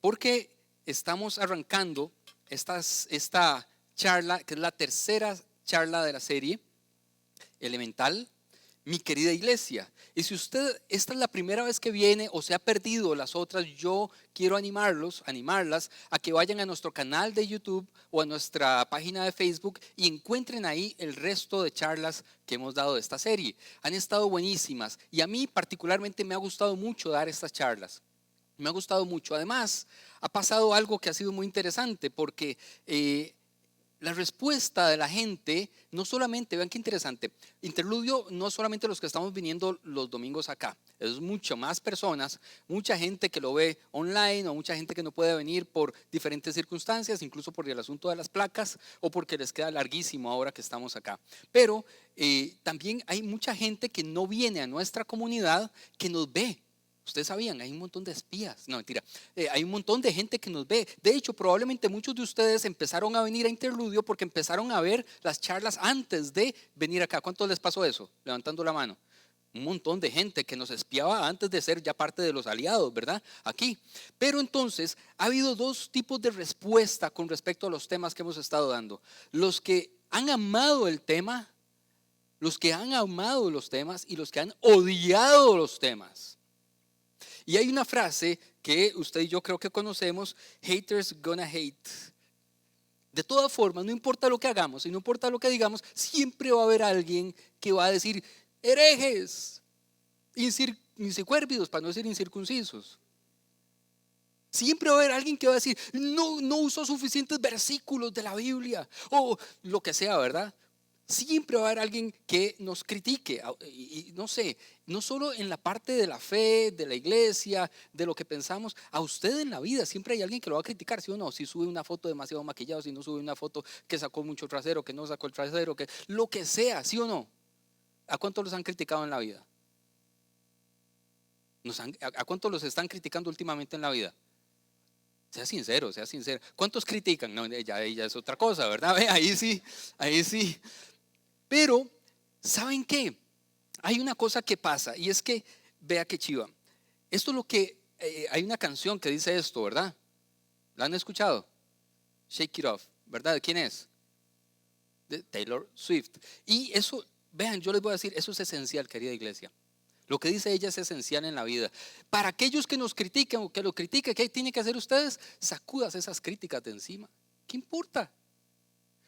porque estamos arrancando esta charla, que es la tercera charla de la serie Elemental, mi querida iglesia. Y si usted, esta es la primera vez que viene o se ha perdido las otras, yo quiero animarlas a que vayan a nuestro canal de YouTube o a nuestra página de Facebook y encuentren ahí el resto de charlas que hemos dado de esta serie. Han estado buenísimas y a mí particularmente me ha gustado mucho dar estas charlas. Me ha gustado mucho. Además, ha pasado algo que ha sido muy interesante porque la respuesta de la gente, no solamente, vean qué interesante, Interludio no solamente los que estamos viniendo los domingos acá, es mucho más personas, mucha gente que lo ve online o mucha gente que no puede venir por diferentes circunstancias, incluso por el asunto de las placas o porque les queda larguísimo ahora que estamos acá. Pero también hay mucha gente que no viene a nuestra comunidad que nos ve. Ustedes sabían, hay un montón de espías, no mentira, hay un montón de gente que nos ve. De hecho, probablemente muchos de ustedes empezaron a venir a Interludio porque empezaron a ver las charlas antes de venir acá. ¿Cuántos les pasó eso? Levantando la mano. Un montón de gente que nos espiaba antes de ser ya parte de los aliados, ¿verdad? Aquí. Pero entonces, ha habido dos tipos de respuesta con respecto a los temas que hemos estado dando. Los que han amado el tema, los que han amado los temas y los que han odiado los temas. Y hay una frase que usted y yo creo que conocemos: haters gonna hate. De todas formas, no importa lo que hagamos y no importa lo que digamos, siempre va a haber alguien que va a decir herejes, insecuérvidos, para no decir incircuncisos. Siempre va a haber alguien que va a decir no usó suficientes versículos de la Biblia o lo que sea, ¿verdad? Siempre va a haber alguien que nos critique, y no sé, no solo en la parte de la fe, de la iglesia, de lo que pensamos. A usted en la vida siempre hay alguien que lo va a criticar, ¿sí o no? Si sube una foto demasiado maquillado, si no sube una foto que sacó mucho trasero, que no sacó el trasero, que lo que sea, ¿sí o no? ¿A cuántos los han criticado en la vida? ¿A cuántos los están criticando últimamente en la vida? Sea sincero, sea sincero. ¿Cuántos critican? No, ella es otra cosa, ¿verdad? Ahí sí, ahí sí. Pero, ¿saben qué? Hay una cosa que pasa y es que, vea que chiva. Esto es lo que, hay una canción que dice esto, ¿verdad? ¿La han escuchado? Shake It Off, ¿verdad? ¿De quién es? De Taylor Swift. Y eso, vean, yo les voy a decir, eso es esencial, querida iglesia. Lo que dice ella es esencial en la vida. Para aquellos que nos critiquen o que lo critiquen, ¿qué tienen que hacer ustedes? Sacudas esas críticas de encima. ¿Qué importa?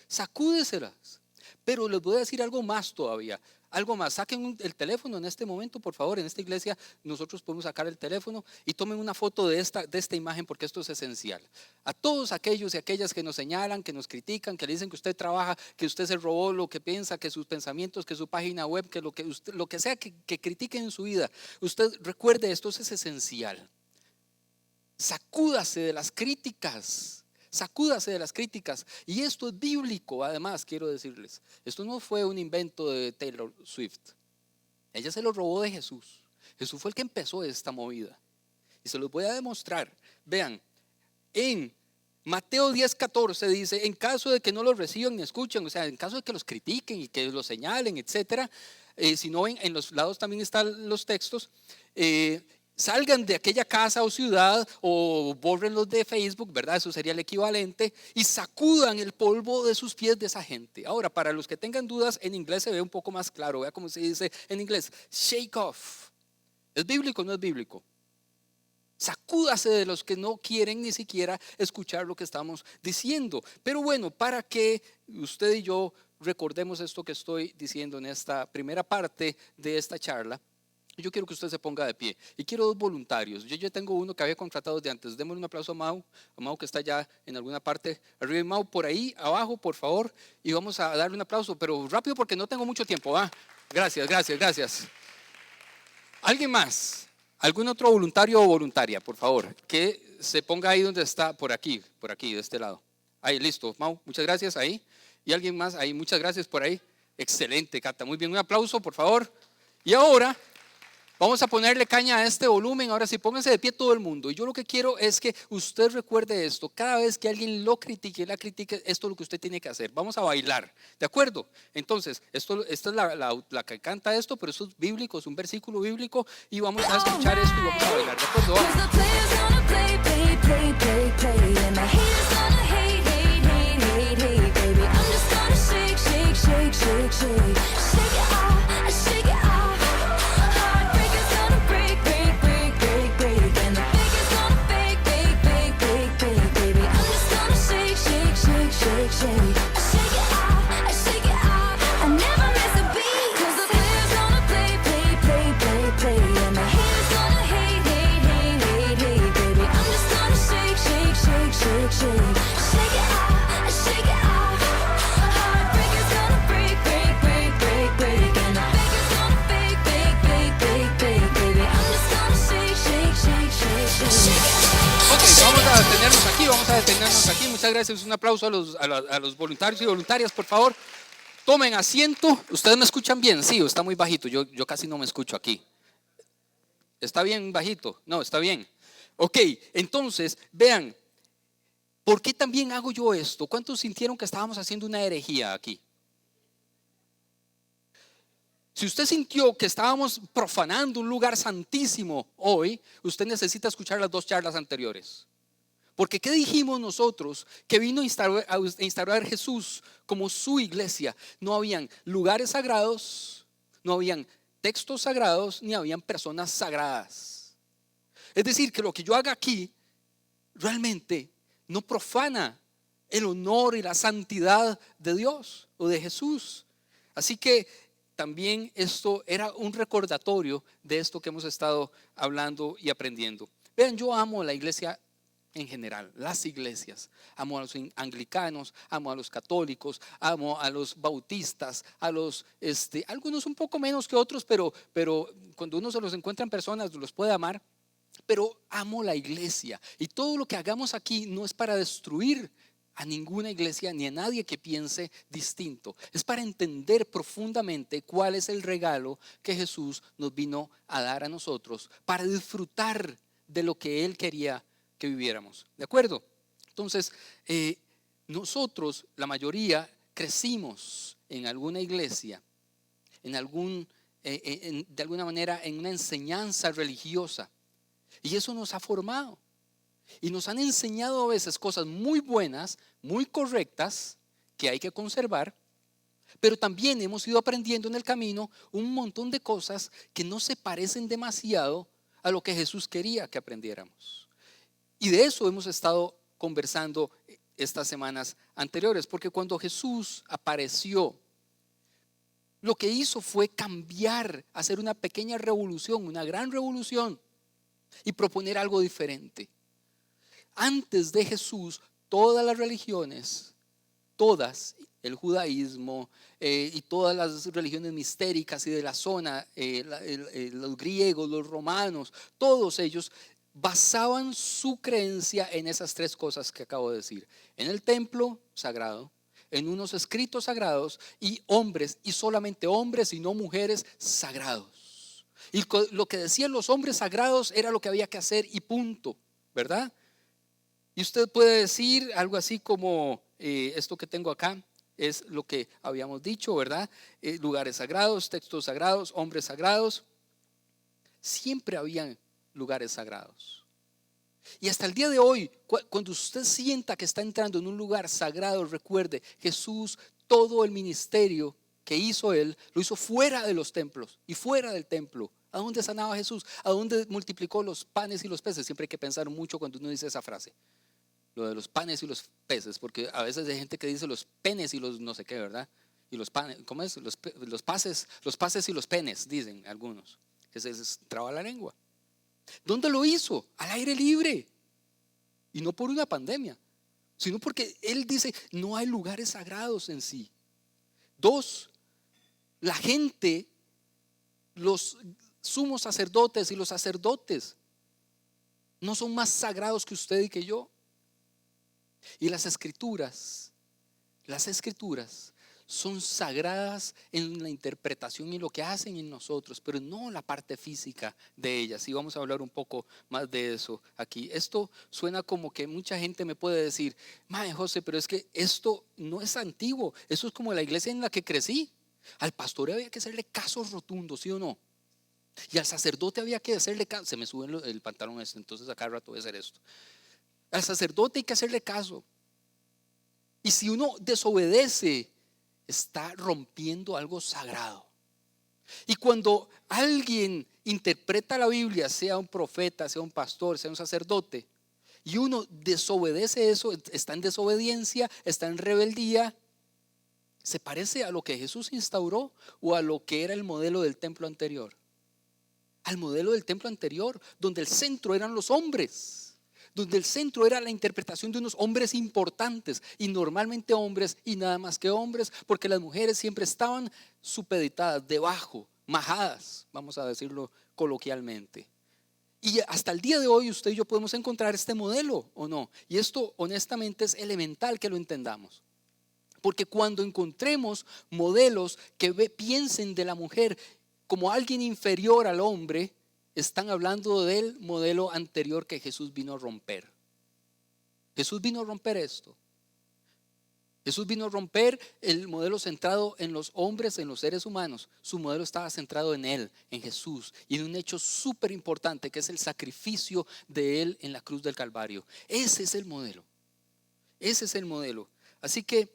Sacúdeselas. Pero les voy a decir algo más todavía. Algo más, saquen el teléfono en este momento, por favor. En esta iglesia nosotros podemos sacar el teléfono y tomen una foto de esta imagen, porque esto es esencial. A todos aquellos y aquellas que nos señalan, que nos critican, que le dicen que usted trabaja, que usted se robó lo que piensa, que sus pensamientos, que su página web, que lo que sea que critiquen en su vida, usted recuerde, esto es esencial. Sacúdase de las críticas. Sacúdase de las críticas. Y esto es bíblico, además, quiero decirles. Esto no fue un invento de Taylor Swift. Ella se lo robó de Jesús. Jesús fue el que empezó esta movida. Y se los voy a demostrar. Vean, en Mateo 10:14 dice: en caso de que no los reciban ni escuchen, o sea, en caso de que los critiquen y que los señalen, etcétera, si no ven, en los lados también están los textos. Salgan de aquella casa o ciudad o bórrenlos de Facebook, ¿verdad? Eso sería el equivalente, y sacudan el polvo de sus pies de esa gente. Ahora, para los que tengan dudas, en inglés se ve un poco más claro. Vea cómo se dice en inglés: shake off. ¿Es bíblico o no es bíblico? Sacúdase de los que no quieren ni siquiera escuchar lo que estamos diciendo. Pero bueno, para que usted y yo recordemos esto que estoy diciendo en esta primera parte de esta charla, yo quiero que usted se ponga de pie y quiero dos voluntarios. Yo ya tengo uno que había contratado de antes. Démosle un aplauso a Mau que está ya en alguna parte arriba. Mau, por ahí abajo, por favor, y vamos a darle un aplauso, pero rápido porque no tengo mucho tiempo. Gracias. ¿Alguien más? ¿Algún otro voluntario o voluntaria, por favor? Que se ponga ahí donde está, por aquí, de este lado. Ahí, listo. Mau, muchas gracias. Ahí. ¿Y alguien más? Ahí, muchas gracias por ahí. Excelente, Cata. Muy bien, un aplauso, por favor. Y ahora vamos a ponerle caña a este volumen. Ahora sí, pónganse de pie todo el mundo. Y yo lo que quiero es que usted recuerde esto. Cada vez que alguien lo critique, la critique, esto es lo que usted tiene que hacer. Vamos a bailar, ¿de acuerdo? Entonces, esta es la que canta esto, pero esto es bíblico, es un versículo bíblico. Y vamos a escuchar esto y vamos a bailar, ¿de acuerdo? Vamos. vamos a detenernos aquí. Muchas gracias. Un aplauso a los voluntarios y voluntarias, por favor. Tomen asiento. ¿Ustedes me escuchan bien? Sí, está muy bajito. Yo casi no me escucho aquí. ¿Está bien bajito? No, está bien. Ok, entonces, vean, ¿por qué también hago yo esto? ¿Cuántos sintieron que estábamos haciendo una herejía aquí? Si usted sintió que estábamos profanando un lugar santísimo hoy, usted necesita escuchar las 2 charlas anteriores. Porque ¿qué dijimos nosotros? Que vino a instaurar Jesús como su iglesia. No habían lugares sagrados, no habían textos sagrados, ni habían personas sagradas. Es decir, que lo que yo haga aquí realmente no profana el honor y la santidad de Dios o de Jesús. Así que también esto era un recordatorio de esto que hemos estado hablando y aprendiendo. Vean, yo amo la iglesia en general, las iglesias. Amo a los anglicanos, amo a los católicos, amo a los bautistas, a los algunos un poco menos que otros, pero cuando uno se los encuentra en personas los puede amar. Pero amo la iglesia, y todo lo que hagamos aquí no es para destruir a ninguna iglesia ni a nadie que piense distinto. Es para entender profundamente cuál es el regalo que Jesús nos vino a dar a nosotros, para disfrutar de lo que Él quería que viviéramos. ¿De acuerdo? Entonces, nosotros, la mayoría, crecimos en alguna iglesia, de alguna manera en una enseñanza religiosa. Y eso nos ha formado. Y nos han enseñado a veces cosas muy buenas, muy correctas, que hay que conservar. Pero también hemos ido aprendiendo en el camino un montón de cosas que no se parecen demasiado a lo que Jesús quería que aprendiéramos. Y de eso hemos estado conversando estas semanas anteriores. Porque cuando Jesús apareció, lo que hizo fue cambiar, hacer una pequeña revolución, una gran revolución, y proponer algo diferente. Antes de Jesús, todas las religiones, todas, el judaísmo y todas las religiones mistéricas y de la zona, los griegos, los romanos, todos ellos basaban su creencia en esas 3 cosas que acabo de decir: en el templo sagrado, en unos escritos sagrados, y hombres, y solamente hombres y no mujeres, sagrados. Y lo que decían los hombres sagrados era lo que había que hacer, y punto, ¿verdad? Y usted puede decir algo así como esto que tengo acá es lo que habíamos dicho, ¿verdad? Lugares sagrados, textos sagrados, hombres sagrados. Siempre habían lugares sagrados. Y hasta el día de hoy, cuando usted sienta que está entrando en un lugar sagrado, recuerde, Jesús, todo el ministerio que hizo Él, lo hizo fuera de los templos y fuera del templo. ¿A dónde sanaba Jesús? ¿A dónde multiplicó los panes y los peces? Siempre hay que pensar mucho cuando uno dice esa frase, lo de los panes y los peces, porque a veces hay gente que dice los penes y los no sé qué, ¿verdad? Y los panes, ¿cómo es? Los pases y los penes, dicen algunos, que se les traba la lengua. ¿Dónde lo hizo? Al aire libre. Y no por una pandemia, sino porque Él dice, no hay lugares sagrados en sí. 2, la gente, los sumos sacerdotes y los sacerdotes no son más sagrados que usted y que yo. Y las escrituras son sagradas en la interpretación y lo que hacen en nosotros, pero no la parte física de ellas. Y vamos a hablar un poco más de eso aquí. Esto suena como que mucha gente me puede decir, mae José, pero es que esto no es antiguo, eso es como la iglesia en la que crecí. Al pastor había que hacerle caso rotundo, ¿sí o no? Y al sacerdote había que hacerle caso. Se me sube el pantalón entonces a cada rato voy a hacer esto. Al sacerdote hay que hacerle caso. Y si uno desobedece, está rompiendo algo sagrado. Y cuando alguien interpreta la Biblia, sea un profeta, sea un pastor, sea un sacerdote, y uno desobedece eso, está en desobediencia, está en rebeldía, ¿se parece a lo que Jesús instauró o a lo que era el modelo del templo anterior? Al modelo del templo anterior, donde el centro eran los hombres, donde el centro era la interpretación de unos hombres importantes, y normalmente hombres y nada más que hombres, porque las mujeres siempre estaban supeditadas, debajo, majadas, vamos a decirlo coloquialmente. Y hasta el día de hoy usted y yo podemos encontrar este modelo, ¿o no? Y esto honestamente es elemental que lo entendamos. Porque cuando encontremos modelos que piensen de la mujer como alguien inferior al hombre, están hablando del modelo anterior que Jesús vino a romper. Jesús vino a romper esto. Jesús vino a romper el modelo centrado en los hombres, en los seres humanos. Su modelo estaba centrado en Él, en Jesús, y en un hecho súper importante que es el sacrificio de Él en la cruz del Calvario. Ese es el modelo. Ese es el modelo. Así que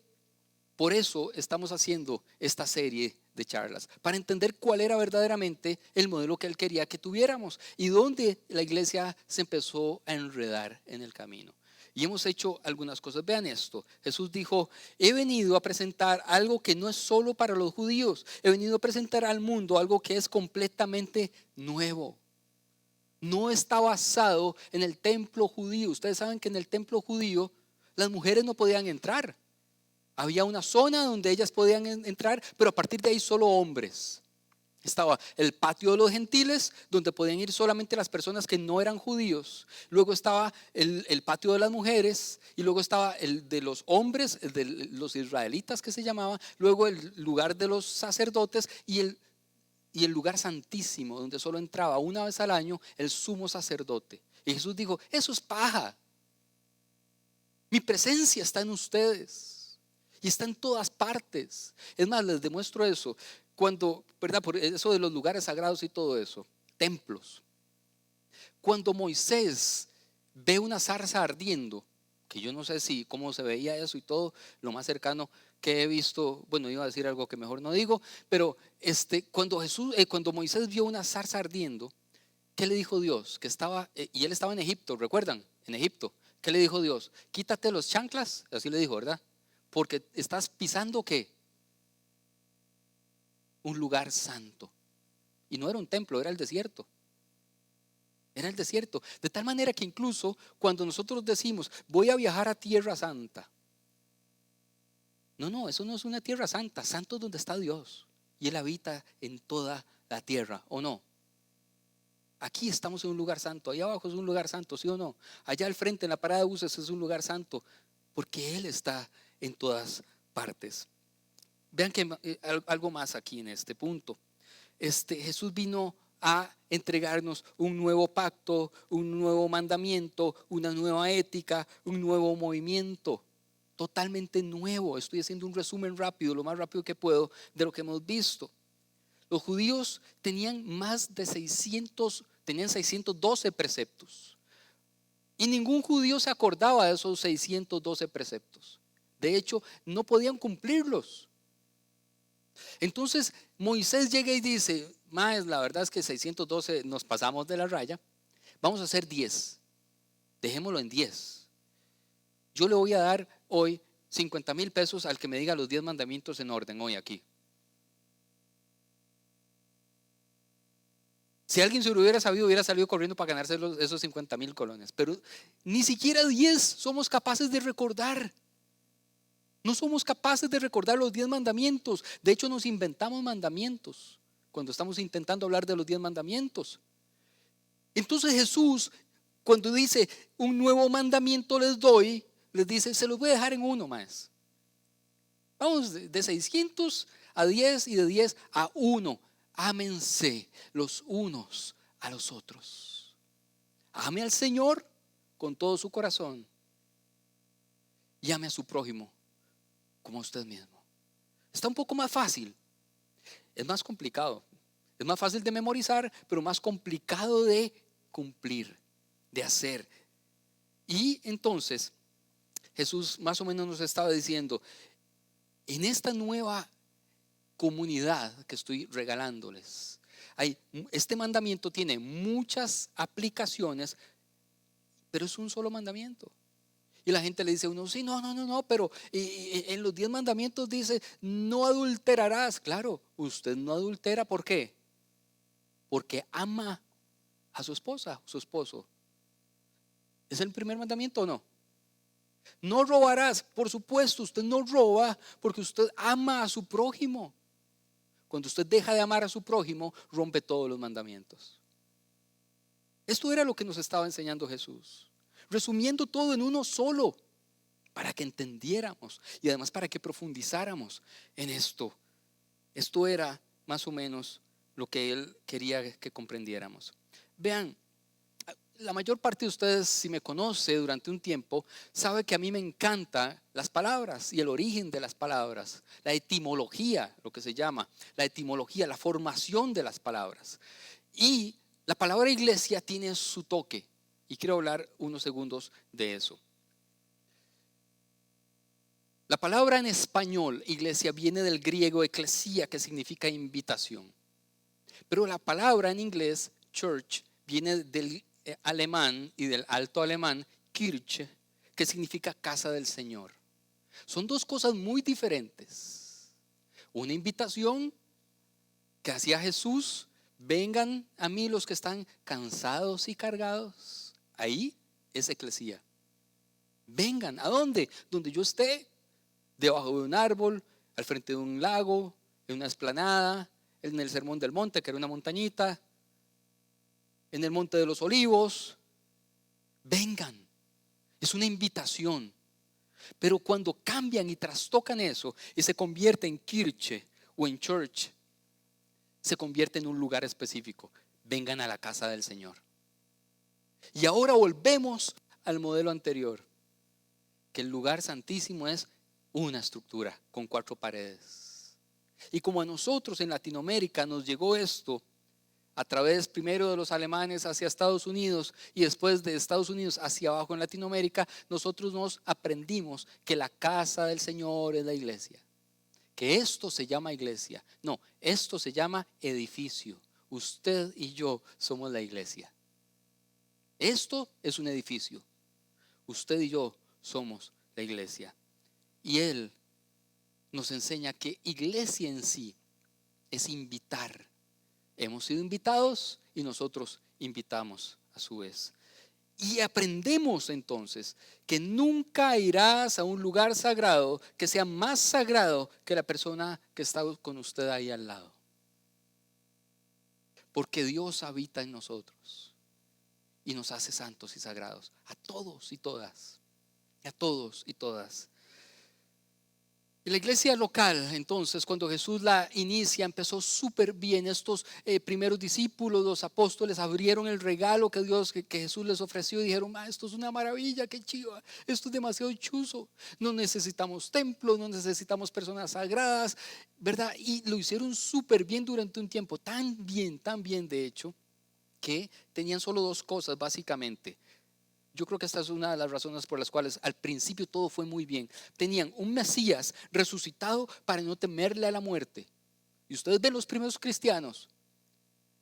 por eso estamos haciendo esta serie de charlas, para entender cuál era verdaderamente el modelo que Él quería que tuviéramos y dónde la iglesia se empezó a enredar en el camino. Y hemos hecho algunas cosas. Vean esto. Jesús dijo: he venido a presentar algo que no es solo para los judíos. He venido a presentar al mundo algo que es completamente nuevo. No está basado en el templo judío. Ustedes saben que en el templo judío las mujeres no podían entrar. Había una zona donde ellas podían entrar, pero a partir de ahí solo hombres. Estaba el patio de los gentiles, donde podían ir solamente las personas que no eran judíos. Luego estaba el patio de las mujeres. Y luego estaba el de los hombres, el de los israelitas que se llamaba. Luego el lugar de los sacerdotes y el lugar santísimo, donde solo entraba una vez al año el sumo sacerdote. Y Jesús dijo: eso es paja. Mi presencia está en ustedes. Y está en todas partes. Es más, les demuestro eso. Cuando, ¿verdad? Por eso de los lugares sagrados y todo eso, templos. Cuando Moisés ve una zarza ardiendo, que yo no sé si cómo se veía eso y todo, lo más cercano que he visto, bueno, iba a decir algo que mejor no digo, pero cuando Moisés vio una zarza ardiendo, ¿qué le dijo Dios? Que estaba, y él estaba en Egipto, ¿recuerdan? En Egipto. ¿Qué le dijo Dios? Quítate los chanclas, así le dijo, ¿verdad? Porque estás pisando ¿qué? Un lugar santo. Y no era un templo, era el desierto. Era el desierto. De tal manera que incluso cuando nosotros decimos: voy a viajar a Tierra Santa. No, eso no es una Tierra Santa. Santo es donde está Dios. Y Él habita en toda la tierra, ¿o no? Aquí estamos en un lugar santo. Allá abajo es un lugar santo, ¿sí o no? Allá al frente en la parada de buses es un lugar santo. Porque Él está en todas partes. Vean que algo más aquí en este punto. Jesús vino a entregarnos un nuevo pacto, un nuevo mandamiento, una nueva ética, un nuevo movimiento, totalmente nuevo. Estoy haciendo un resumen rápido, lo más rápido que puedo, de lo que hemos visto. Los judíos tenían tenían 612 preceptos. Y ningún judío se acordaba de esos 612 preceptos. De hecho, no podían cumplirlos. Entonces Moisés llega y dice: más, la verdad es que 612 nos pasamos de la raya. Vamos a hacer 10. Dejémoslo en 10. Yo le voy a dar hoy 50,000 pesos al que me diga los 10 mandamientos en orden hoy aquí. Si alguien se lo hubiera sabido, hubiera salido corriendo para ganarse esos 50,000 colones. Pero ni siquiera 10 somos capaces de recordar. No somos capaces de recordar los 10 mandamientos. De hecho, nos inventamos mandamientos cuando estamos intentando hablar de los 10 mandamientos. Entonces Jesús, cuando dice: un nuevo mandamiento les doy, les dice: se los voy a dejar en uno más. Vamos de 600 a 10 y de 10 a 1. Ámense los unos a los otros. Ame al Señor con todo su corazón y ame a su prójimo como usted mismo. Está un poco más fácil. Es más complicado. Es más fácil de memorizar, pero más complicado de cumplir, de hacer. Y entonces Jesús más o menos nos estaba diciendo: en esta nueva comunidad que estoy regalándoles, este mandamiento tiene muchas aplicaciones, pero es un solo mandamiento. Y la gente le dice a uno: sí, no, pero en los 10 mandamientos dice: no adulterarás. Claro, usted no adultera, ¿por qué? Porque ama a su esposa, su esposo. ¿Es el primer mandamiento o no? No robarás. Por supuesto, usted no roba porque usted ama a su prójimo. Cuando usted deja de amar a su prójimo, rompe todos los mandamientos. Esto era lo que nos estaba enseñando Jesús, resumiendo todo en uno solo, para que entendiéramos y además para que profundizáramos en esto. Esto era más o menos lo que Él quería que comprendiéramos. Vean, la mayor parte de ustedes, si me conoce durante un tiempo, sabe que a mí me encantan las palabras y el origen de las palabras, la etimología, lo que se llama, la etimología, la formación de las palabras. Y la palabra iglesia tiene su toque y quiero hablar unos segundos de eso. La palabra en español, iglesia, viene del griego ecclesia, que significa invitación. Pero la palabra en inglés, church, viene del alemán y del alto alemán, Kirche, que significa casa del Señor. Son dos cosas muy diferentes. Una invitación que hacía Jesús: vengan a mí los que están cansados y cargados. Ahí es eclesía. Vengan, ¿a dónde? Donde yo esté, debajo de un árbol, al frente de un lago, en una explanada, en el Sermón del Monte, que era una montañita, en el Monte de los Olivos. Vengan, es una invitación. Pero cuando cambian y trastocan eso y se convierte en kirche o en church, se convierte en un lugar específico. Vengan a la casa del Señor. Y ahora volvemos al modelo anterior, que el lugar santísimo es una estructura con 4 paredes. Y como a nosotros en Latinoamérica nos llegó esto a través primero de los alemanes hacia Estados Unidos y después de Estados Unidos hacia abajo en Latinoamérica, nosotros nos aprendimos que la casa del Señor es la iglesia. Que esto se llama iglesia. No, esto se llama edificio. Usted y yo somos la iglesia. Esto es un edificio. Usted y yo somos la iglesia. Y Él nos enseña que iglesia en sí es invitar. Hemos sido invitados y nosotros invitamos a su vez. Y aprendemos entonces que nunca irás a un lugar sagrado que sea más sagrado que la persona que está con usted ahí al lado. Porque Dios habita en nosotros y nos hace santos y sagrados a todos y todas. A todos y todas. Y la iglesia local, entonces, cuando Jesús la inicia, empezó súper bien. Estos primeros discípulos, los apóstoles, abrieron el regalo que Jesús les ofreció y dijeron: esto es una maravilla, qué chiva, esto es demasiado chuzo. No necesitamos templos, no necesitamos personas sagradas, ¿verdad? Y lo hicieron súper bien durante un tiempo, tan bien de hecho, que tenían solo 2 cosas básicamente. Yo creo que esta es una de las razones por las cuales al principio todo fue muy bien. Tenían un Mesías resucitado para no temerle a la muerte. Y ustedes ven los primeros cristianos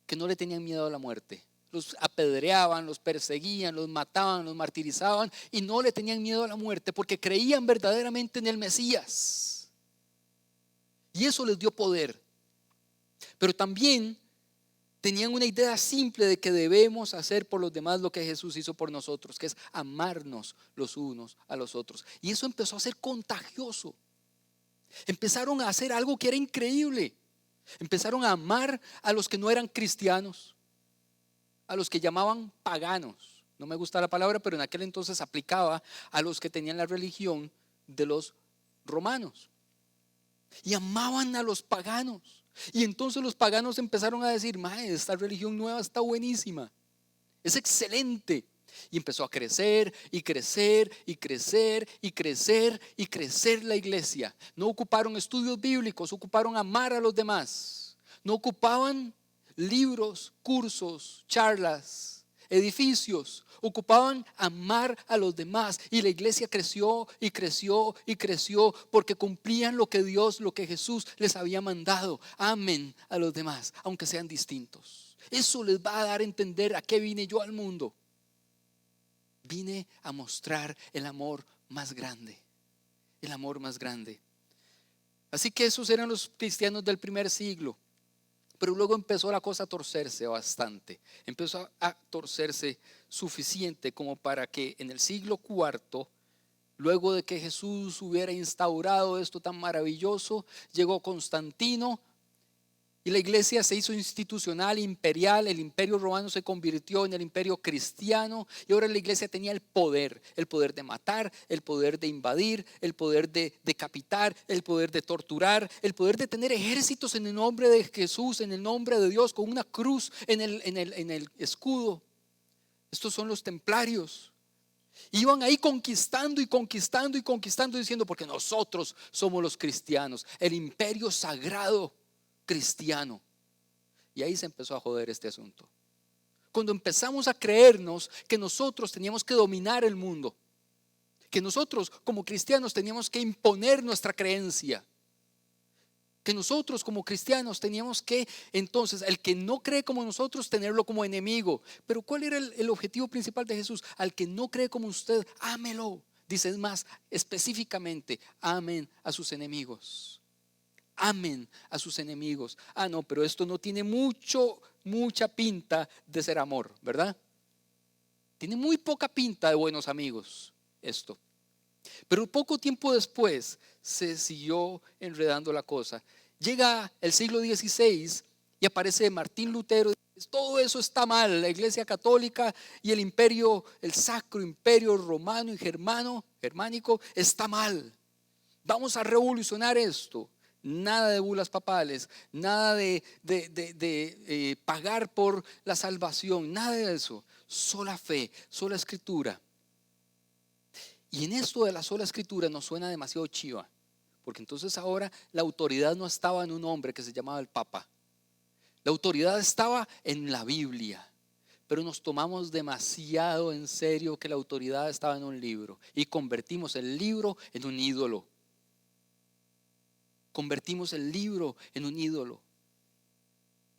que no le tenían miedo a la muerte. Los apedreaban, los perseguían, los mataban, los martirizaban y no le tenían miedo a la muerte porque creían verdaderamente en el Mesías. Y eso les dio poder. Pero también tenían una idea simple de que debemos hacer por los demás lo que Jesús hizo por nosotros, que es amarnos los unos a los otros. Y eso empezó a ser contagioso. Empezaron a hacer algo que era increíble. Empezaron a amar a los que no eran cristianos, a los que llamaban paganos. No me gusta la palabra, pero en aquel entonces aplicaba a los que tenían la religión de los romanos. Y amaban a los paganos. Y entonces los paganos empezaron a decir: esta religión nueva está buenísima, es excelente. Y empezó a crecer y crecer y crecer y crecer y crecer la iglesia. No ocuparon estudios bíblicos, ocuparon amar a los demás. No ocupaban libros, cursos, charlas, edificios. Ocupaban amar a los demás. Y la iglesia creció y creció y creció porque cumplían lo que Dios, lo que Jesús les había mandado. Amen a los demás, aunque sean distintos. Eso les va a dar a entender a qué vine yo al mundo. Vine a mostrar el amor más grande. El amor más grande. Así que esos eran los cristianos del primer siglo. Pero luego empezó la cosa a torcerse bastante. Empezó a torcerse suficiente como para que en el siglo IV, luego de que Jesús hubiera instaurado esto tan maravilloso, llegó Constantino Y la iglesia se hizo institucional, imperial, el imperio romano se convirtió en el imperio cristiano y ahora la iglesia tenía el poder de matar, el poder de invadir, el poder de decapitar, el poder de torturar, el poder de tener ejércitos en el nombre de Jesús, en el nombre de Dios, con una cruz en el escudo. Estos son los templarios. Iban ahí conquistando y conquistando y conquistando, diciendo, porque nosotros somos los cristianos, el imperio sagrado cristiano. Y ahí se empezó a joder este asunto. Cuando empezamos a creernos que nosotros teníamos que dominar el mundo, que nosotros como cristianos teníamos que imponer nuestra creencia, que nosotros como cristianos teníamos que, entonces, el que no cree como nosotros, tenerlo como enemigo. Pero ¿cuál era el objetivo principal de Jesús? Al que no cree como usted, ámelo. Dice más específicamente, amen a sus enemigos. Amen a sus enemigos. Ah, no, pero esto no tiene mucha pinta de ser amor, ¿verdad? Tiene muy poca pinta de buenos amigos esto. Pero poco tiempo después se siguió enredando la cosa. Llega el siglo XVI y aparece Martín Lutero. Todo eso está mal. La iglesia católica y el imperio, el sacro imperio romano y germánico está mal. Vamos a revolucionar esto. Nada de bulas papales, nada de pagar por la salvación, nada de eso. Sola fe, sola escritura. Y en esto de la sola escritura nos suena demasiado chiva, porque entonces ahora la autoridad no estaba en un hombre que se llamaba el Papa. La autoridad estaba en la Biblia. Pero nos tomamos demasiado en serio que la autoridad estaba en un libro y convertimos el libro en un ídolo. Convertimos el libro en un ídolo.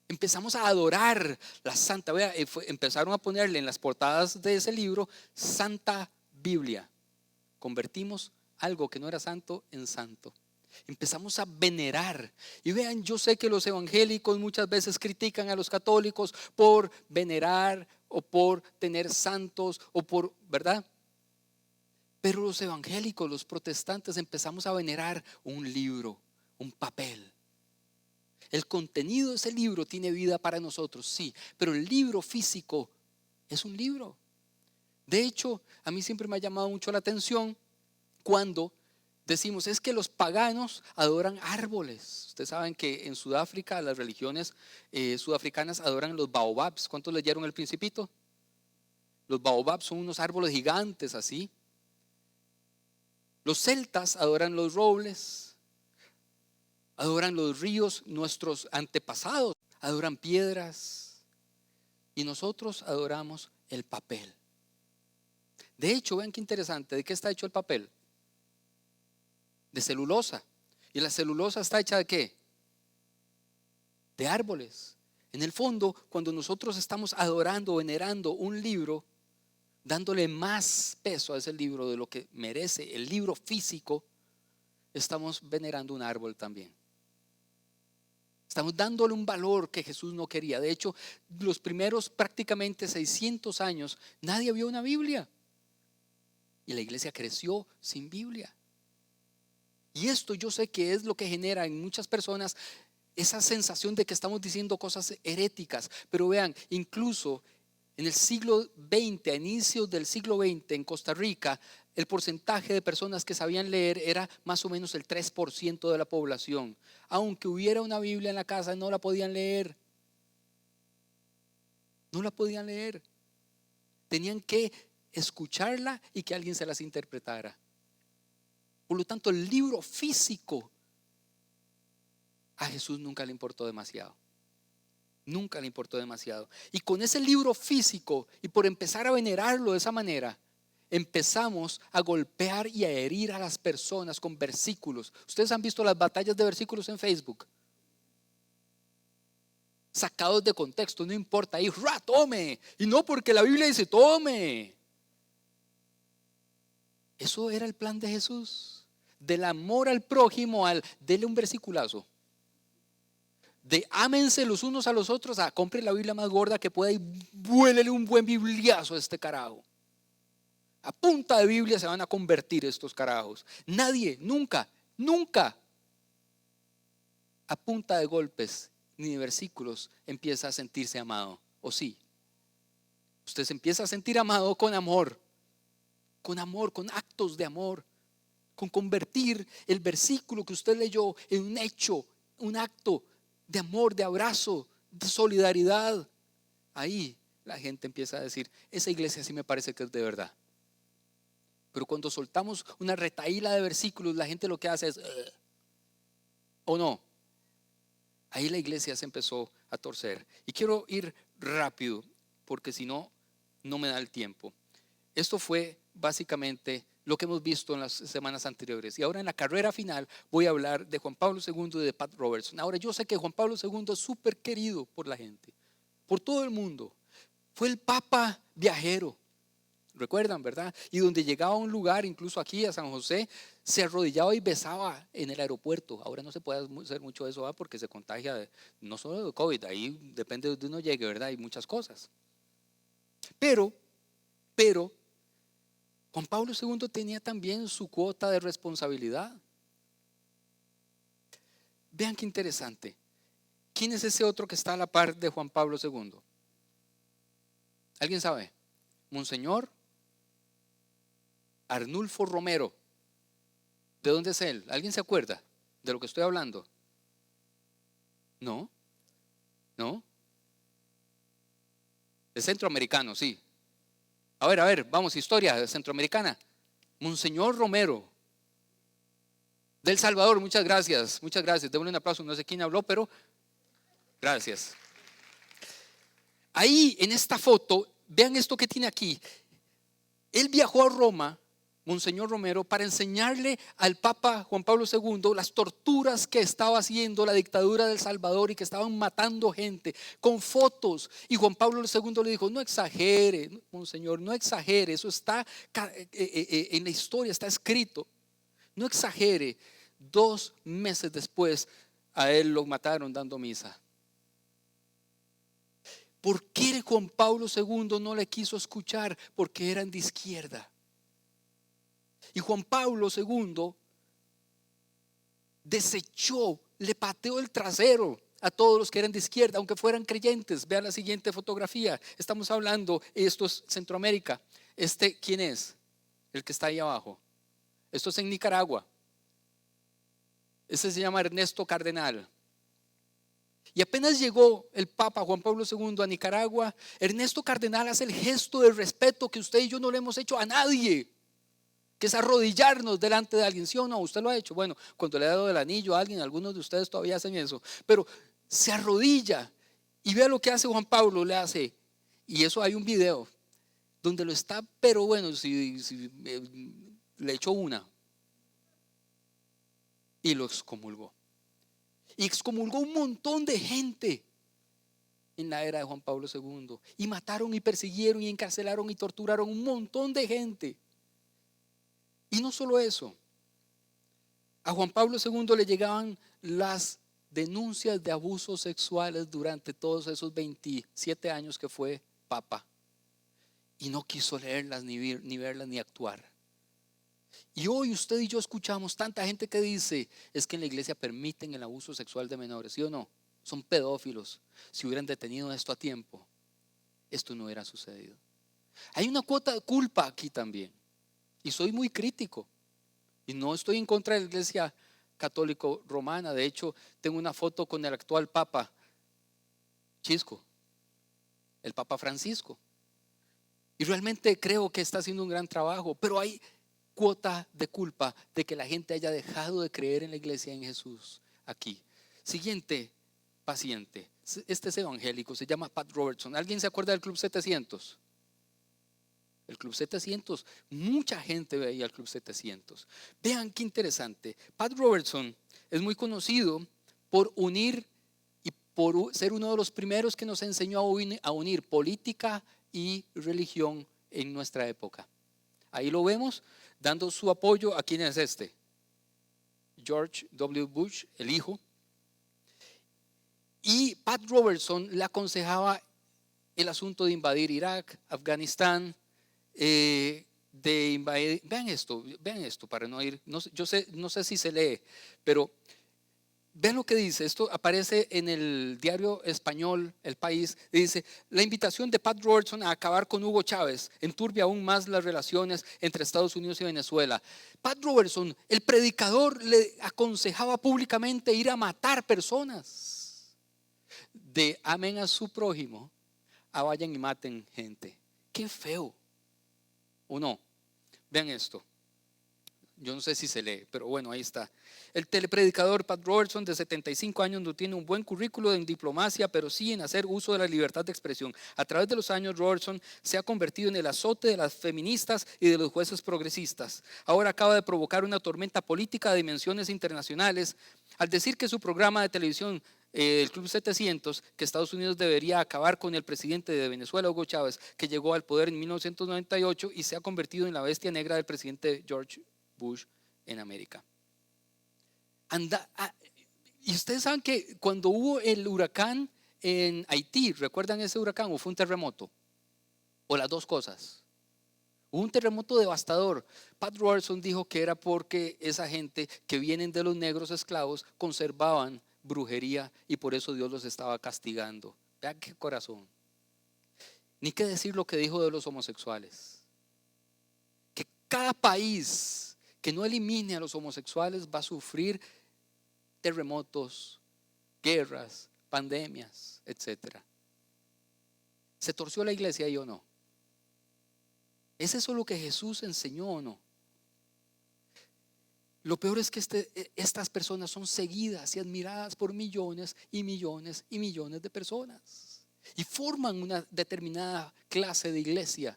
Empezamos a adorar la Santa. Vea, empezaron a ponerle en las portadas de ese libro Santa Biblia. Convertimos algo que no era santo en santo. Empezamos a venerar. Y vean, yo sé que los evangélicos muchas veces critican a los católicos por venerar o por tener santos o por, ¿verdad? Pero los evangélicos, los protestantes, empezamos a venerar un libro, un papel. El contenido de ese libro tiene vida para nosotros, sí, pero el libro físico es un libro. De hecho, a mí siempre me ha llamado mucho la atención cuando decimos, es que los paganos adoran árboles. Ustedes saben que en Sudáfrica las religiones sudafricanas adoran los baobabs. ¿Cuántos leyeron El Principito? Los baobabs son unos árboles gigantes así. Los celtas adoran los robles, adoran los ríos, nuestros antepasados adoran piedras y nosotros adoramos el papel. De hecho, vean qué interesante, ¿de qué está hecho el papel? De celulosa. ¿Y la celulosa está hecha de qué? De árboles. En el fondo, cuando nosotros estamos adorando, venerando un libro, dándole más peso a ese libro de lo que merece el libro físico, estamos venerando un árbol también. Estamos dándole un valor que Jesús no quería. De hecho, los primeros prácticamente 600 años, nadie vio una Biblia. Y la iglesia creció sin Biblia. Y esto yo sé que es lo que genera en muchas personas esa sensación de que estamos diciendo cosas heréticas. Pero vean, incluso en el siglo XX, a inicios del siglo XX en Costa Rica, el porcentaje de personas que sabían leer era más o menos el 3% de la población. Aunque hubiera una Biblia en la casa, no la podían leer. No la podían leer. Tenían que escucharla y que alguien se las interpretara. Por lo tanto, el libro físico a Jesús nunca le importó demasiado. Nunca le importó demasiado. Y con ese libro físico, y por empezar a venerarlo de esa manera, empezamos a golpear y a herir a las personas con versículos. Ustedes han visto las batallas de versículos en Facebook, sacados de contexto, no importa, ahí, tome, y no porque la Biblia dice tome. Eso era el plan de Jesús, del amor al prójimo al dele un versiculazo, de ámense los unos a los otros, a compre la Biblia más gorda que pueda y vuélele un buen bibliazo a este carajo. A punta de Biblia se van a convertir estos carajos. Nadie, nunca, a punta de golpes ni de versículos empieza a sentirse amado, ¿o sí? Usted se empieza a sentir amado con amor, con actos de amor, con convertir el versículo que usted leyó en un hecho, un acto de amor, de abrazo, de solidaridad. Ahí la gente empieza a decir, esa iglesia sí me parece que es de verdad. Pero cuando soltamos una retahíla de versículos, la gente lo que hace es, "Ugh", ¿o no? Ahí la iglesia se empezó a torcer. Y quiero ir rápido, porque si no, no me da el tiempo. Esto fue básicamente lo que hemos visto en las semanas anteriores. Y ahora en la carrera final voy a hablar de Juan Pablo II y de Pat Robertson. Ahora yo sé que Juan Pablo II es súper querido por la gente, por todo el mundo. Fue el papa viajero. Recuerdan, ¿verdad? Y donde llegaba a un lugar, incluso aquí a San José, se arrodillaba y besaba en el aeropuerto. Ahora no se puede hacer mucho de eso, ¿verdad? Porque se contagia no solo de COVID, ahí depende de donde uno llegue, ¿verdad? Hay muchas cosas. Pero, Juan Pablo II tenía también su cuota de responsabilidad. Vean qué interesante. ¿Quién es ese otro que está a la par de Juan Pablo II? ¿Alguien sabe? Monseñor Arnulfo Romero. ¿De dónde es él? ¿Alguien se acuerda de lo que estoy hablando? ¿No? ¿No? Es centroamericano, sí. A ver, vamos, historia centroamericana. Monseñor Romero, del Salvador, muchas gracias. Démosle un aplauso, no sé quién habló, pero gracias. Ahí en esta foto, vean esto que tiene aquí. Él viajó a Roma, Monseñor Romero, para enseñarle al Papa Juan Pablo II las torturas que estaba haciendo la dictadura del Salvador y que estaban matando gente con fotos. Y Juan Pablo II le dijo, no exagere, Monseñor, no exagere, eso está en la historia, está escrito. No exagere. 2 meses después a él lo mataron dando misa. ¿Por qué Juan Pablo II no le quiso escuchar? Porque eran de izquierda. Y Juan Pablo II desechó, le pateó el trasero a todos los que eran de izquierda, aunque fueran creyentes. Vean la siguiente fotografía. Estamos hablando, esto es Centroamérica. ¿Quién es? El que está ahí abajo. Esto es en Nicaragua. Ese se llama Ernesto Cardenal. Y apenas llegó el Papa Juan Pablo II a Nicaragua, Ernesto Cardenal hace el gesto de respeto que usted y yo no le hemos hecho a nadie, que es arrodillarnos delante de alguien. ¿Sí o no? Usted lo ha hecho. Bueno, cuando le ha dado el anillo a alguien, algunos de ustedes todavía hacen eso, pero se arrodilla y vea lo que hace Juan Pablo, le hace. Y eso hay un video donde lo está, pero bueno, si le echó una y lo excomulgó. Y excomulgó un montón de gente en la era de Juan Pablo II. Y mataron y persiguieron y encarcelaron y torturaron un montón de gente. Y no solo eso. A Juan Pablo II le llegaban las denuncias de abusos sexuales durante todos esos 27 años que fue papa. Y no quiso leerlas, ni verlas, ni actuar. Y hoy usted y yo escuchamos tanta gente que dice, es que en la iglesia permiten el abuso sexual de menores, ¿sí o no? Son pedófilos. Si hubieran detenido esto a tiempo, esto no hubiera sucedido. Hay una cuota de culpa aquí también. Y soy muy crítico. Y no estoy en contra de la iglesia católico romana. De hecho, tengo una foto con el actual papa Chisco, el Papa Francisco. Y realmente creo que está haciendo un gran trabajo, pero hay cuota de culpa de que la gente haya dejado de creer en la iglesia, en Jesús aquí. Siguiente paciente, este es evangélico, se llama Pat Robertson. ¿Alguien se acuerda del Club 700? El Club 700, mucha gente veía el Club 700. Vean qué interesante. Pat Robertson es muy conocido por unir y por ser uno de los primeros que nos enseñó a unir política y religión en nuestra época. Ahí lo vemos dando su apoyo a quién es George W. Bush, el hijo. Y Pat Robertson le aconsejaba el asunto de invadir Irak, Afganistán, de invadir. Vean esto para no ir. No sé si se lee, pero Vean lo que dice, esto aparece en el diario español El País, dice: la invitación de Pat Robertson a acabar con Hugo Chávez enturbia aún más las relaciones entre Estados Unidos y Venezuela. Pat Robertson, el predicador, le aconsejaba públicamente ir a matar personas. De amen a su prójimo a vayan y maten gente. Qué feo, ¿o no? Vean esto. Yo no sé si se lee, pero bueno, ahí está. El telepredicador Pat Robertson, de 75 años, no tiene un buen currículo en diplomacia, pero sí en hacer uso de la libertad de expresión. A través de los años, Robertson se ha convertido en el azote de las feministas y de los jueces progresistas. Ahora acaba de provocar una tormenta política de dimensiones internacionales al decir que su programa de televisión, el Club 700, que Estados Unidos debería acabar con el presidente de Venezuela, Hugo Chávez, que llegó al poder en 1998 y se ha convertido en la bestia negra del presidente George Bush en América. Y ustedes saben que cuando hubo el huracán en Haití, ¿recuerdan ese huracán o fue un terremoto? O las dos cosas. Hubo un terremoto devastador. Pat Robertson dijo que era porque esa gente que vienen de los negros esclavos conservaban brujería y por eso Dios los estaba castigando. Vean qué corazón. Ni qué decir lo que dijo de los homosexuales. Que cada país que no elimine a los homosexuales va a sufrir terremotos, guerras, pandemias, etc. ¿Se torció la iglesia ahí o no? ¿Es eso lo que Jesús enseñó o no? Lo peor es que estas personas son seguidas y admiradas por millones y millones y millones de personas y forman una determinada clase de iglesia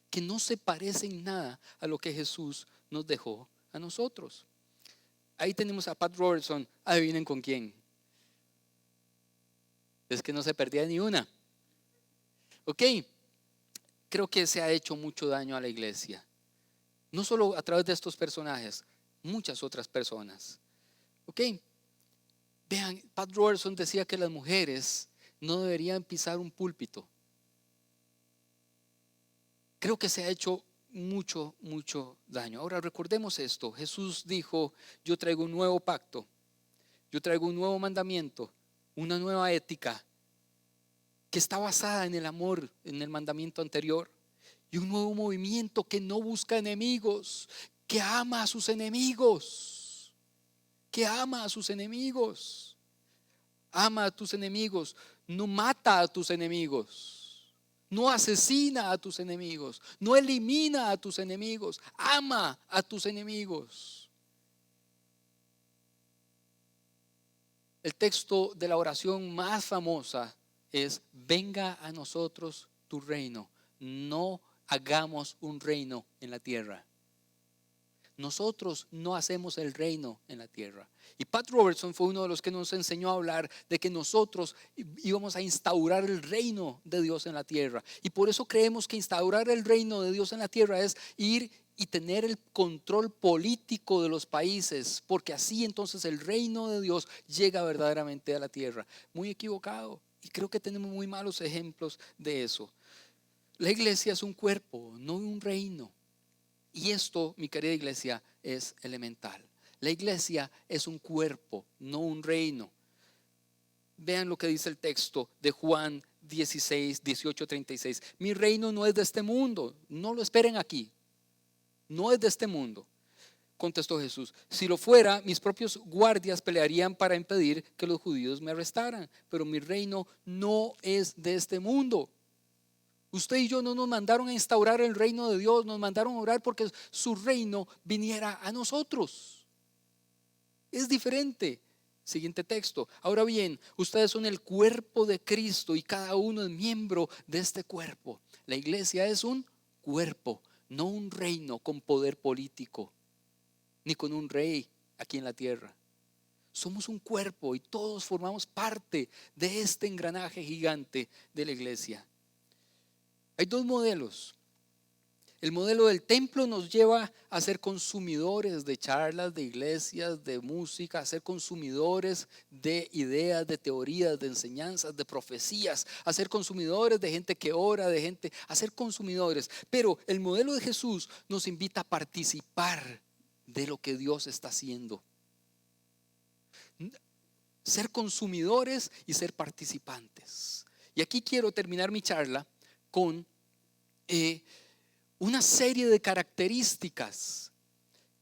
que no se parece en nada a lo que Jesús nos dejó a nosotros. Ahí tenemos a Pat Robertson. Adivinen con quién. Es que no se perdía ni una. Ok, creo que se ha hecho mucho daño a la iglesia. No solo a través de estos personajes, muchas otras personas. Ok, vean, Pat Robertson decía que las mujeres no deberían pisar un púlpito. Creo que se ha hecho mucho daño. Ahora recordemos esto. Jesús dijo: yo traigo un nuevo pacto, yo traigo un nuevo mandamiento, una nueva ética que está basada en el amor, en el mandamiento anterior, y un nuevo movimiento que no busca enemigos, que ama a sus enemigos, que ama a sus enemigos. Ama a tus enemigos, no mata a tus enemigos, no asesina a tus enemigos, no elimina a tus enemigos, ama a tus enemigos. El texto de la oración más famosa es: venga a nosotros tu reino. No hagamos un reino en la tierra. Nosotros no hacemos el reino en la tierra. Y Pat Robertson fue uno de los que nos enseñó a hablar de que nosotros íbamos a instaurar el reino de Dios en la tierra. Y por eso creemos que instaurar el reino de Dios en la tierra es ir y tener el control político de los países, porque así entonces el reino de Dios llega verdaderamente a la tierra. Muy equivocado. Y creo que tenemos muy malos ejemplos de eso. La iglesia es un cuerpo, no un reino. Y esto, mi querida iglesia, es elemental. La iglesia es un cuerpo, no un reino. Vean lo que dice el texto de Juan 16, 18, 36. Mi reino no es de este mundo. No lo esperen aquí. No es de este mundo. Contestó Jesús: si lo fuera, mis propios guardias pelearían para impedir que los judíos me arrestaran. Pero mi reino no es de este mundo. Usted y yo no nos mandaron a instaurar el reino de Dios, nos mandaron a orar porque su reino viniera a nosotros. Es diferente. Siguiente texto. Ahora bien, ustedes son el cuerpo de Cristo y cada uno es miembro de este cuerpo. La iglesia es un cuerpo, no un reino con poder político, ni con un rey aquí en la tierra. Somos un cuerpo y todos formamos parte de este engranaje gigante de la iglesia. Hay dos modelos. El modelo del templo nos lleva a ser consumidores de charlas, de iglesias, de música, a ser consumidores de ideas, de teorías, de enseñanzas, de profecías, a ser consumidores de gente que ora, de gente, a ser consumidores. Pero el modelo de Jesús nos invita a participar de lo que Dios está haciendo. ser consumidores y ser participantes. Y aquí quiero terminar mi charla con una serie de características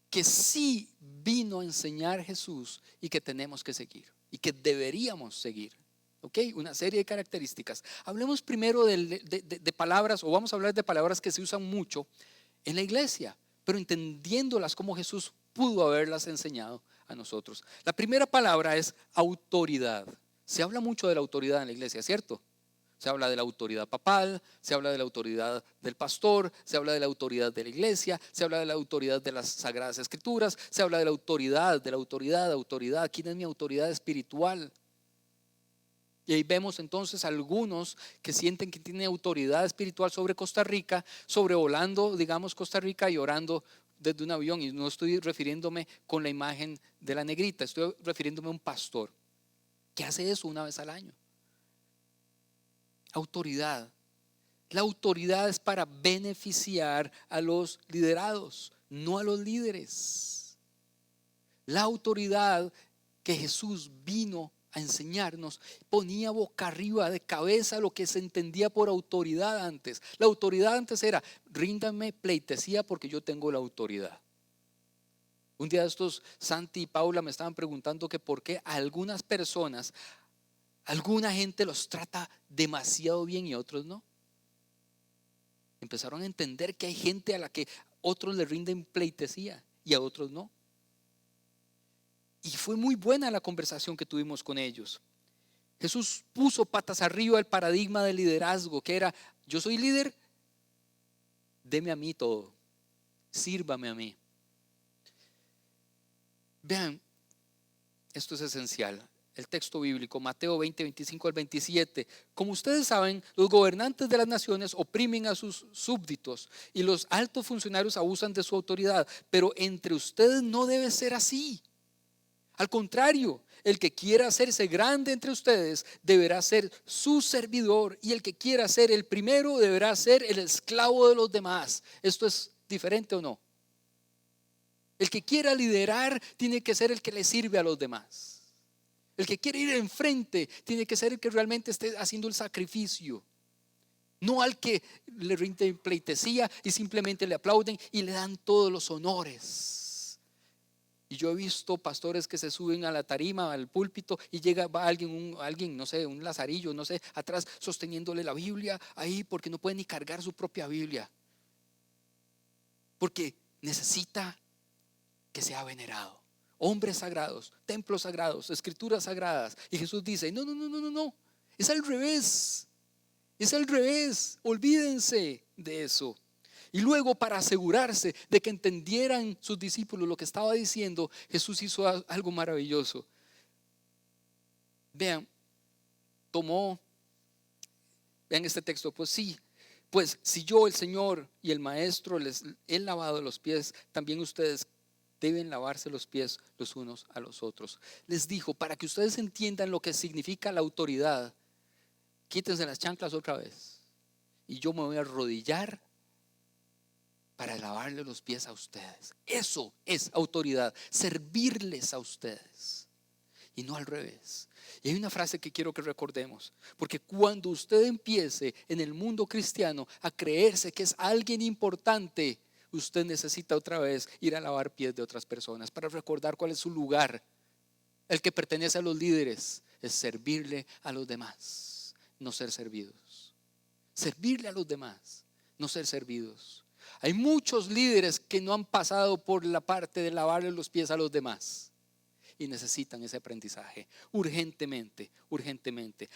que sí vino a enseñar Jesús y que tenemos que seguir y que deberíamos seguir. ¿Ok? Una serie de características. Hablemos primero de palabras, o vamos a hablar de palabras que se usan mucho en la iglesia, pero entendiéndolas como Jesús pudo haberlas enseñado a nosotros. La primera palabra es autoridad. Se habla mucho de la autoridad en la iglesia, ¿cierto? Se habla de la autoridad papal, se habla de la autoridad del pastor, se habla de la autoridad de la iglesia, se habla de la autoridad de las sagradas escrituras, se habla de la autoridad. ¿Quién es mi autoridad espiritual? Y ahí vemos entonces algunos que sienten que tienen autoridad espiritual sobre Costa Rica, sobrevolando, digamos, Costa Rica y orando desde un avión. Y no estoy refiriéndome con la imagen de la negrita, estoy refiriéndome a un pastor que hace eso una vez al año. Autoridad. La autoridad es para beneficiar a los liderados, no a los líderes. La autoridad que Jesús vino a enseñarnos ponía boca arriba, de cabeza, lo que se entendía por autoridad antes. La autoridad antes era: ríndame pleitesía porque yo tengo la autoridad. Un día de estos, Santi y Paula me estaban preguntando que por qué a algunas personas, alguna gente los trata demasiado bien y a otros no. Empezaron a entender que hay gente a la que otros le rinden pleitesía y a otros no. Y fue muy buena la conversación que tuvimos con ellos. Jesús puso patas arriba el paradigma del liderazgo, que era: yo soy líder, deme a mí todo, sírvame a mí. Vean, esto es esencial. El texto bíblico, Mateo 20, 25 al 27. Como ustedes saben, los gobernantes de las naciones oprimen a sus súbditos y los altos funcionarios abusan de su autoridad. Pero entre ustedes no debe ser así. Al contrario, el que quiera hacerse grande entre ustedes deberá ser su servidor, y el que quiera ser el primero deberá ser el esclavo de los demás. ¿Esto es diferente o no? El que quiera liderar tiene que ser el que le sirve a los demás. El que quiere ir enfrente tiene que ser el que realmente esté haciendo el sacrificio. No al que le rinde pleitesía y simplemente le aplauden y le dan todos los honores. Y yo he visto pastores que se suben a la tarima, al púlpito, y va alguien, no sé, un lazarillo, no sé, atrás sosteniéndole la Biblia ahí, porque no puede ni cargar su propia Biblia. Porque necesita que sea venerado. Hombres sagrados, templos sagrados, escrituras sagradas. Y Jesús dice: no. Es al revés. Es al revés. Olvídense de eso. Y luego, para asegurarse de que entendieran sus discípulos lo que estaba diciendo, Jesús hizo algo maravilloso. Vean este texto. Pues sí, pues si yo, el Señor y el Maestro, les he lavado los pies, también ustedes deben lavarse los pies los unos a los otros. Les dijo, para que ustedes entiendan lo que significa la autoridad, quítense las chanclas otra vez y yo me voy a arrodillar para lavarle los pies a ustedes. Eso es autoridad, servirles a ustedes y no al revés. Y hay una frase que quiero que recordemos, porque cuando usted empiece en el mundo cristiano a creerse que es alguien importante, usted necesita otra vez ir a lavar pies de otras personas para recordar cuál es su lugar. El que pertenece a los líderes es servirle a los demás, no ser servidos. Servirle a los demás, no ser servidos. Hay muchos líderes que no han pasado por la parte de lavarle los pies a los demás y necesitan ese aprendizaje urgentemente.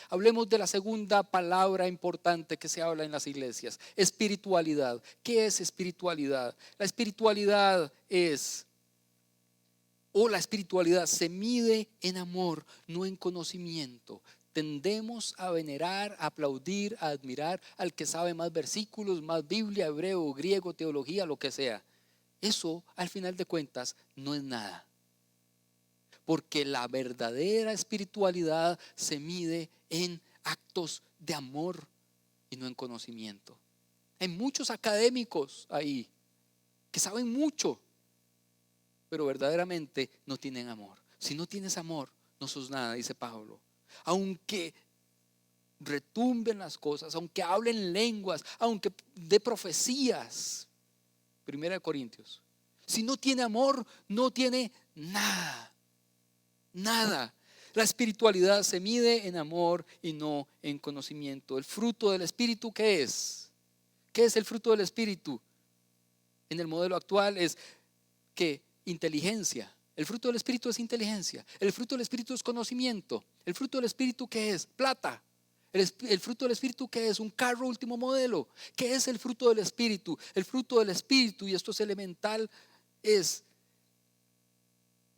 Hablemos de la segunda palabra importante que se habla en las iglesias: espiritualidad. ¿Qué es espiritualidad? La espiritualidad la espiritualidad se mide en amor, no en conocimiento. Tendemos a venerar, a aplaudir, a admirar al que sabe más versículos, más Biblia, hebreo, griego, teología, lo que sea. Eso, al final de cuentas, no es nada. Porque la verdadera espiritualidad se mide en actos de amor y no en conocimiento. Hay muchos académicos ahí que saben mucho, pero verdaderamente no tienen amor. Si no tienes amor, no sos nada, dice Pablo. Aunque retumben las cosas, aunque hablen lenguas, aunque dé profecías. Primera de Corintios. Si no tiene amor, no tiene nada. Nada. La espiritualidad se mide en amor y no en conocimiento. El fruto del Espíritu, ¿qué es? ¿Qué es el fruto del Espíritu? En el modelo actual es que inteligencia. El fruto del Espíritu es inteligencia. El fruto del Espíritu es conocimiento. El fruto del Espíritu, ¿qué es? Plata. El fruto del Espíritu, ¿qué es? Un carro último modelo. ¿Qué es el fruto del Espíritu? El fruto del Espíritu, y esto es elemental, es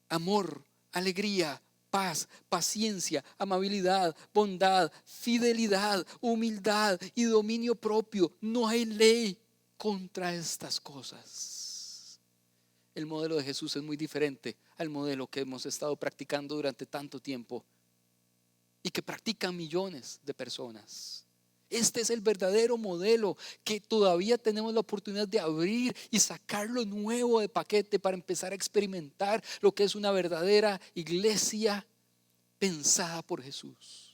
amor, alegría, paz, paciencia, amabilidad, bondad, fidelidad, humildad y dominio propio. No hay ley contra estas cosas. El modelo de Jesús es muy diferente al modelo que hemos estado practicando durante tanto tiempo y que practican millones de personas. Este es el verdadero modelo que todavía tenemos la oportunidad de abrir y sacarlo nuevo de paquete para empezar a experimentar lo que es una verdadera iglesia pensada por Jesús.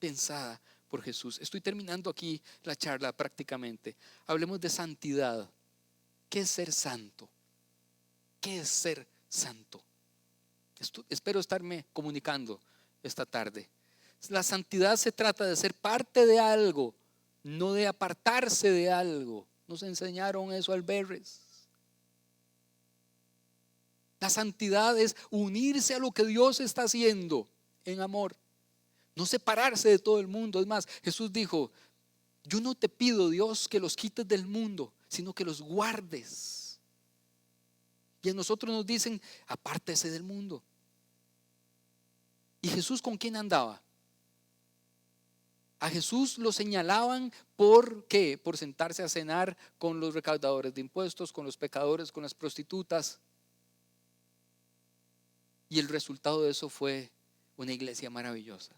Pensada por Jesús. Estoy terminando aquí la charla prácticamente. Hablemos de santidad. ¿Qué es ser santo? ¿Qué es ser santo? Espero estarme comunicando esta tarde. La santidad se trata de ser parte de algo, no de apartarse de algo. Nos enseñaron eso al Berres. La santidad es unirse a lo que Dios está haciendo en amor, no separarse de todo el mundo. Es más, Jesús dijo: yo no te pido, Dios, que los quites del mundo, sino que los guardes. Y a nosotros nos dicen: apártese del mundo. ¿Y Jesús con quién andaba? A Jesús lo señalaban por ¿qué? Por sentarse a cenar con los recaudadores de impuestos, con los pecadores, con las prostitutas. Y el resultado de eso fue una iglesia maravillosa.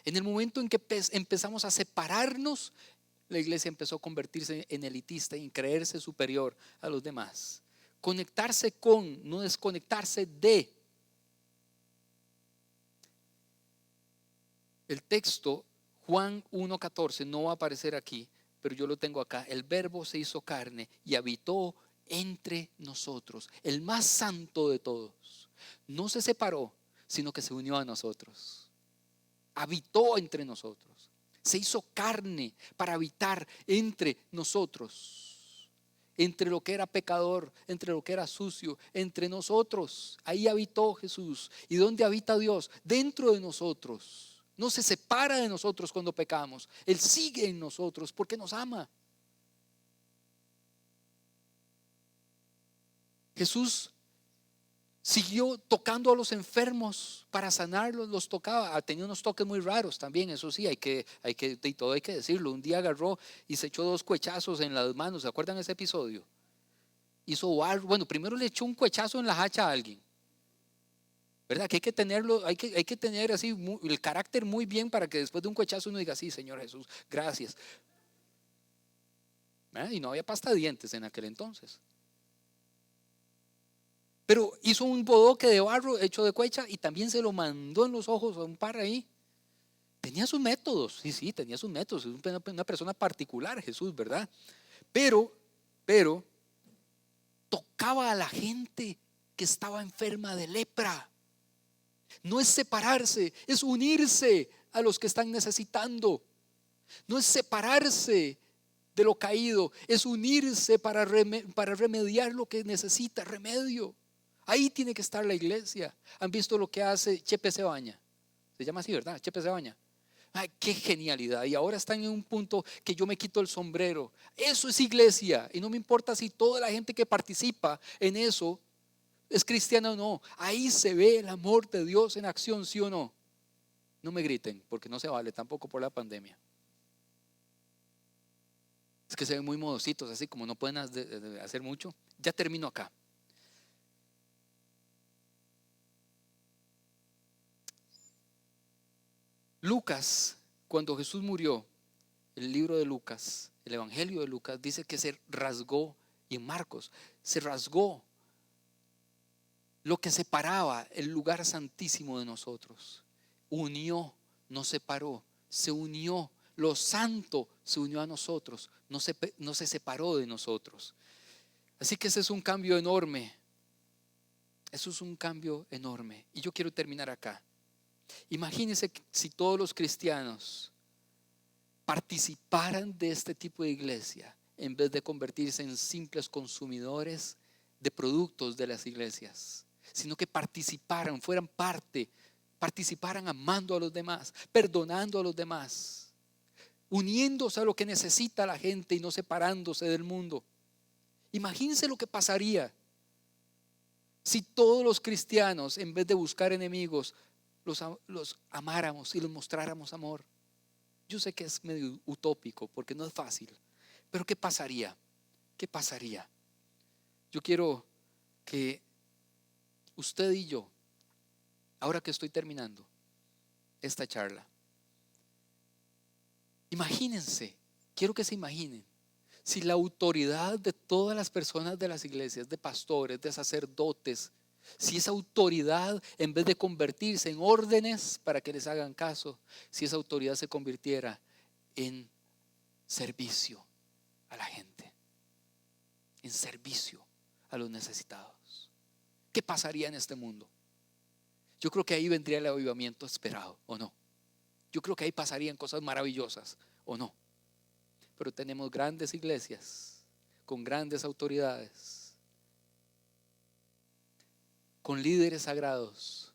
En el momento en que empezamos a separarnos, la iglesia empezó a convertirse en elitista y en creerse superior a los demás. Conectarse con, no desconectarse de. El texto Juan 1:14 no va a aparecer aquí, pero yo lo tengo acá. El Verbo se hizo carne y habitó entre nosotros. El más santo de todos. No se separó, sino que se unió a nosotros. Habitó entre nosotros. Se hizo carne para habitar entre nosotros. Entre lo que era pecador, entre lo que era sucio, entre nosotros. Ahí habitó Jesús. ¿Y dónde habita Dios? Dentro de nosotros. No se separa de nosotros cuando pecamos. Él sigue en nosotros porque nos ama. Jesús siguió tocando a los enfermos para sanarlos, los tocaba. Tenía unos toques muy raros también, eso sí, y todo hay que decirlo. Un día agarró y se echó 2 cuechazos en las manos. ¿Se acuerdan de ese episodio? Bueno, primero le echó un cuechazo en la hacha a alguien. ¿Verdad? Que hay que tenerlo, hay que tener así el carácter muy bien para que después de un cuechazo uno diga: sí, Señor Jesús, gracias. Y no había pasta de dientes en aquel entonces. Pero hizo un bodoque de barro hecho de cuecha y también se lo mandó en los ojos a un par ahí. Tenía sus métodos, sí, tenía sus métodos. Es una persona particular, Jesús, ¿verdad? Pero tocaba a la gente que estaba enferma de lepra. No es separarse, es unirse a los que están necesitando. No es separarse de lo caído, es unirse para remediar lo que necesita remedio. Ahí tiene que estar la iglesia. ¿Han visto lo que hace Chepe Cebaña? Se llama así, ¿verdad? Chepe Cebaña. Ay, qué genialidad. Y ahora están en un punto que yo me quito el sombrero. Eso es iglesia. Y no me importa si toda la gente que participa en eso es cristiana o no. Ahí se ve el amor de Dios en acción, ¿sí o no? No me griten, porque no se vale tampoco por la pandemia. Es que se ven muy modositos, así como no pueden hacer mucho. Ya termino acá. Lucas, cuando Jesús murió, el libro de Lucas, el Evangelio de Lucas, dice que se rasgó, y en Marcos, se rasgó lo que separaba el lugar santísimo de nosotros. Unió, no separó, se unió. Lo santo se unió a nosotros, no se separó de nosotros. Así que ese es un cambio enorme. Eso es un cambio enorme. Y yo quiero terminar acá. Imagínense si todos los cristianos participaran de este tipo de iglesia en vez de convertirse en simples consumidores de productos de las iglesias, sino que participaran, fueran parte, participaran amando a los demás, perdonando a los demás, uniéndose a lo que necesita la gente y no separándose del mundo. Imagínense lo que pasaría si todos los cristianos, en vez de buscar enemigos, los amáramos y los mostráramos amor. Yo sé que es medio utópico porque no es fácil, pero ¿qué pasaría? ¿Qué pasaría? Yo quiero que usted y yo, ahora que estoy terminando esta charla, imagínense, quiero que se imaginen, si la autoridad de todas las personas de las iglesias, de pastores, de sacerdotes, si esa autoridad, en vez de convertirse en órdenes para que les hagan caso, si esa autoridad se convirtiera en servicio a la gente, en servicio a los necesitados, ¿qué pasaría en este mundo? Yo creo que ahí vendría el avivamiento esperado, ¿o no? Yo creo que ahí pasarían cosas maravillosas, ¿o no? Pero tenemos grandes iglesias con grandes autoridades, con líderes sagrados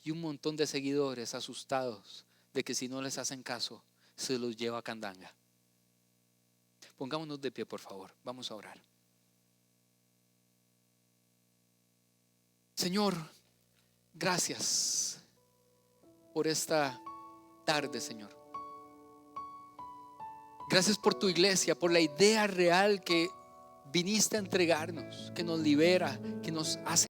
y un montón de seguidores asustados de que si no les hacen caso se los lleva a candanga. Pongámonos de pie, por favor, vamos a orar. Señor, gracias por esta tarde, Señor. Gracias por tu iglesia, por la idea real que viniste a entregarnos, que nos libera, que nos hace